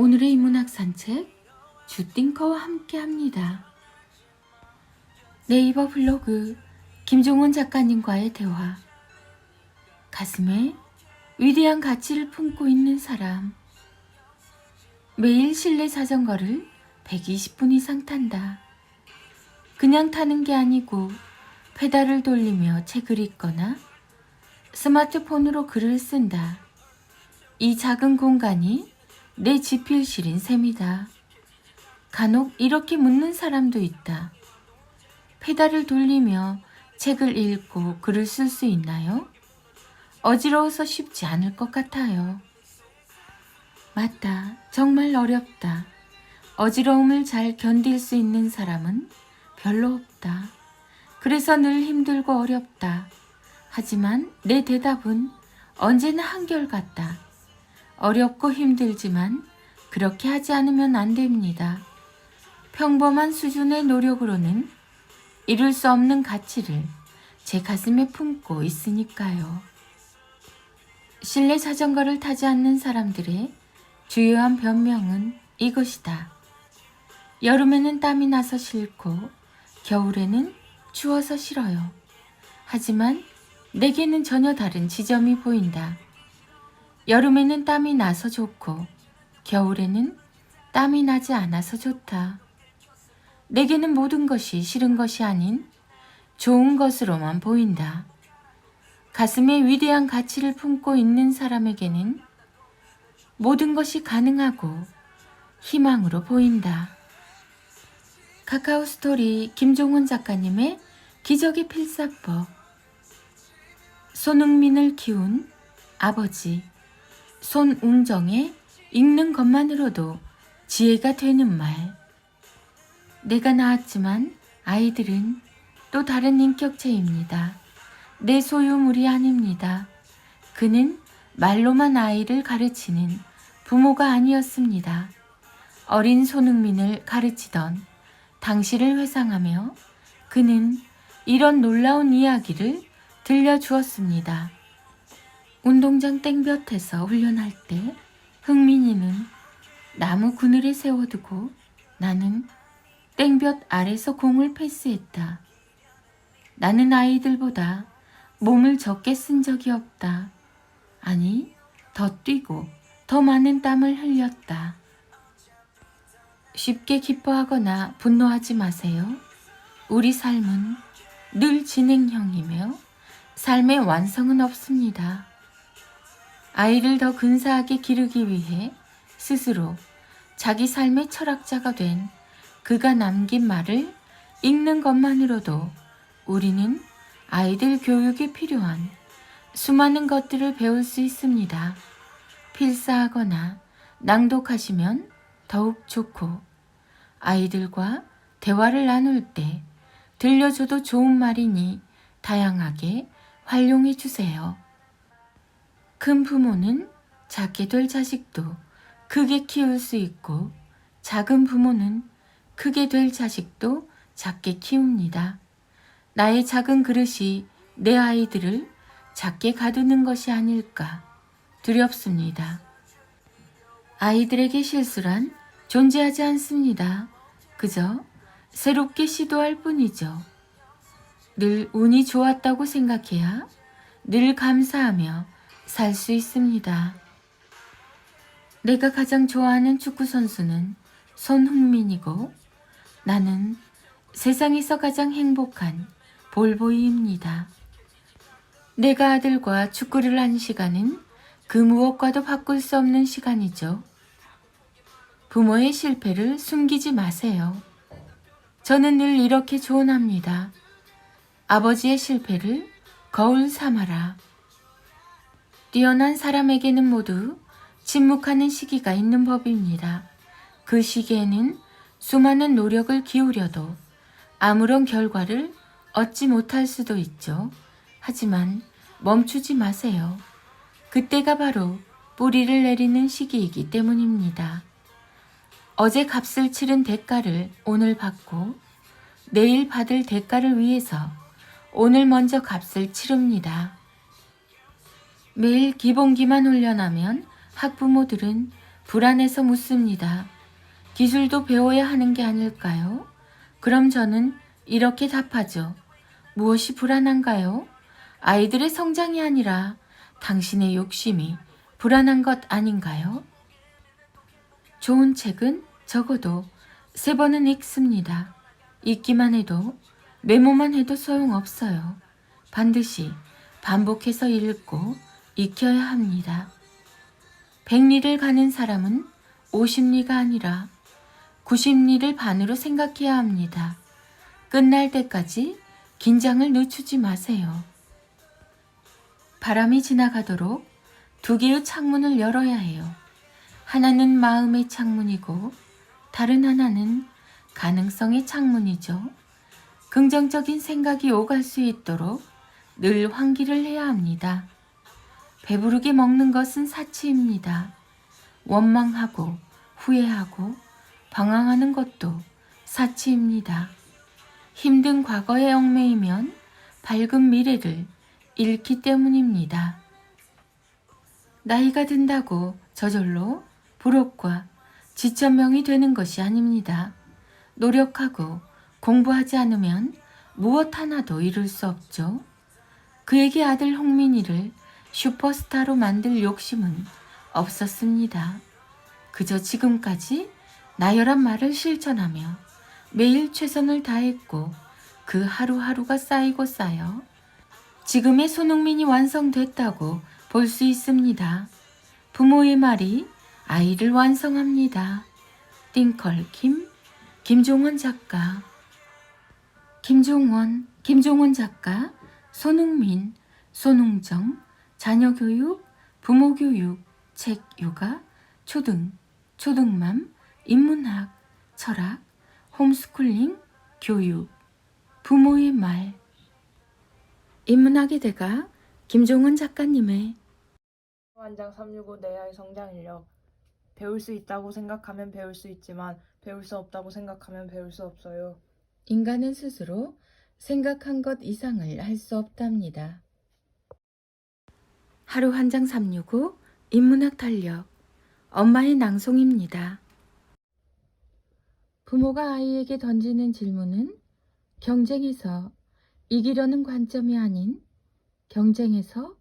오늘의 인문학 산책 주띵커와 함께합니다. 네이버 블로그 김종훈 작가님과의 대화. 가슴에 위대한 가치를 품고 있는 사람. 매일 실내 자전거를 120분 이상 탄다. 그냥 타는 게 아니고 페달을 돌리며 책을 읽거나 스마트폰으로 글을 쓴다. 이 작은 공간이 내 지필실인 셈이다. 간혹 이렇게 묻는 사람도 있다. 페달을 돌리며 책을 읽고 글을 쓸 수 있나요? 어지러워서 쉽지 않을 것 같아요. 맞다. 정말 어렵다. 어지러움을 잘 견딜 수 있는 사람은 별로 없다. 그래서 늘 힘들고 어렵다. 하지만 내 대답은 언제나 한결같다. 어렵고 힘들지만 그렇게 하지 않으면 안 됩니다. 평범한 수준의 노력으로는 이룰 수 없는 가치를 제 가슴에 품고 있으니까요. 실내 자전거를 타지 않는 사람들의 주요한 변명은 이것이다. 여름에는 땀이 나서 싫고 겨울에는 추워서 싫어요. 하지만 내게는 전혀 다른 지점이 보인다. 여름에는 땀이 나서 좋고 겨울에는 땀이 나지 않아서 좋다. 내게는 모든 것이 싫은 것이 아닌 좋은 것으로만 보인다. 가슴에 위대한 가치를 품고 있는 사람에게는 모든 것이 가능하고 희망으로 보인다. 카카오 스토리 김종훈 작가님의 기적의 필사법. 손흥민을 키운 아버지 손웅정의 읽는 것만으로도 지혜가 되는 말. 내가 낳았지만 아이들은 또 다른 인격체입니다. 내 소유물이 아닙니다. 그는 말로만 아이를 가르치는 부모가 아니었습니다. 어린 손흥민을 가르치던 당시를 회상하며 그는 이런 놀라운 이야기를 들려주었습니다. 운동장 땡볕에서 훈련할 때 흥민이는 나무 그늘에 세워두고 나는 땡볕 아래서 공을 패스했다. 나는 아이들보다 몸을 적게 쓴 적이 없다. 아니, 더 뛰고 더 많은 땀을 흘렸다. 쉽게 기뻐하거나 분노하지 마세요. 우리 삶은 늘 진행형이며 삶의 완성은 없습니다. 아이를 더 근사하게 기르기 위해 스스로 자기 삶의 철학자가 된 그가 남긴 말을 읽는 것만으로도 우리는 아이들 교육에 필요한 수많은 것들을 배울 수 있습니다. 필사하거나 낭독하시면 더욱 좋고 아이들과 대화를 나눌 때 들려줘도 좋은 말이니 다양하게 활용해 주세요. 큰 부모는 작게 될 자식도 크게 키울 수 있고 작은 부모는 크게 될 자식도 작게 키웁니다. 나의 작은 그릇이 내 아이들을 작게 가두는 것이 아닐까 두렵습니다. 아이들에게 실수란 존재하지 않습니다. 그저 새롭게 시도할 뿐이죠. 늘 운이 좋았다고 생각해야 늘 감사하며 살 수 있습니다. 내가 가장 좋아하는 축구선수는 손흥민이고 나는 세상에서 가장 행복한 볼보이입니다. 내가 아들과 축구를 한 시간은 그 무엇과도 바꿀 수 없는 시간이죠. 부모의 실패를 숨기지 마세요. 저는 늘 이렇게 조언합니다. 아버지의 실패를 거울 삼아라. 뛰어난 사람에게는 모두 침묵하는 시기가 있는 법입니다. 그 시기에는 수많은 노력을 기울여도 아무런 결과를 얻지 못할 수도 있죠. 하지만 멈추지 마세요. 그때가 바로 뿌리를 내리는 시기이기 때문입니다. 어제 값을 치른 대가를 오늘 받고 내일 받을 대가를 위해서 오늘 먼저 값을 치릅니다. 매일 기본기만 훈련하면 학부모들은 불안해서 묻습니다. 기술도 배워야 하는 게 아닐까요? 그럼 저는 이렇게 답하죠. 무엇이 불안한가요? 아이들의 성장이 아니라 당신의 욕심이 불안한 것 아닌가요? 좋은 책은 적어도 3번은 읽습니다. 읽기만 해도 메모만 해도 소용없어요. 반드시 반복해서 읽고 익혀야 합니다. 100리를 가는 사람은 50리가 아니라 90리를 반으로 생각해야 합니다. 끝날 때까지 긴장을 늦추지 마세요. 바람이 지나가도록 2개의 창문을 열어야 해요. 하나는 마음의 창문이고 다른 하나는 가능성의 창문이죠. 긍정적인 생각이 오갈 수 있도록 늘 환기를 해야 합니다. 배부르게 먹는 것은 사치입니다. 원망하고 후회하고 방황하는 것도 사치입니다. 힘든 과거에 얽매이면 밝은 미래를 잃기 때문입니다. 나이가 든다고 저절로 부록과 지천명이 되는 것이 아닙니다. 노력하고 공부하지 않으면 무엇 하나도 이룰 수 없죠. 그에게 아들 홍민이를 슈퍼스타로 만들 욕심은 없었습니다. 그저 지금까지 나열한 말을 실천하며 매일 최선을 다했고 그 하루하루가 쌓이고 쌓여 지금의 손흥민이 완성됐다고 볼 수 있습니다. 부모의 말이 아이를 완성합니다. 띵컬 김종원 작가. 김종원 작가, 손흥민, 손흥정, 자녀교육, 부모교육, 책 요가, 초등맘, 인문학, 철학, 홈스쿨링, 교육, 부모의 말. 인문학의 대가 김종원 작가님의 한장 365 내 아이 성장 인력. 배울 수 있다고 생각하면 배울 수 있지만 배울 수 없다고 생각하면 배울 수 없어요. 인간은 스스로 생각한 것 이상을 할 수 없답니다. 하루 한 장 365 인문학 탄력. 엄마의 낭송입니다. 부모가 아이에게 던지는 질문은 경쟁에서 이기려는 관점이 아닌 경쟁에서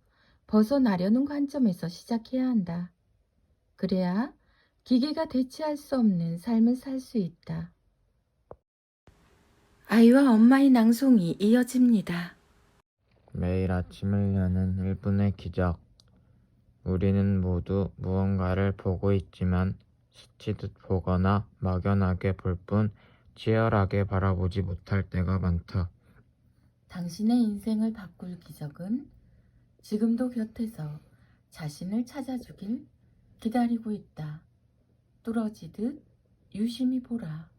벗어나려는 관점에서 시작해야 한다. 그래야 기계가 대체할 수 없는 삶을 살 수 있다. 아이와 엄마의 낭송이 이어집니다. 매일 아침을 여는 1분의 기적. 우리는 모두 무언가를 보고 있지만 스치듯 보거나 막연하게 볼 뿐 치열하게 바라보지 못할 때가 많다. 당신의 인생을 바꿀 기적은 지금도 곁에서 자신을 찾아주길 기다리고 있다. 뚫어지듯 유심히 보라.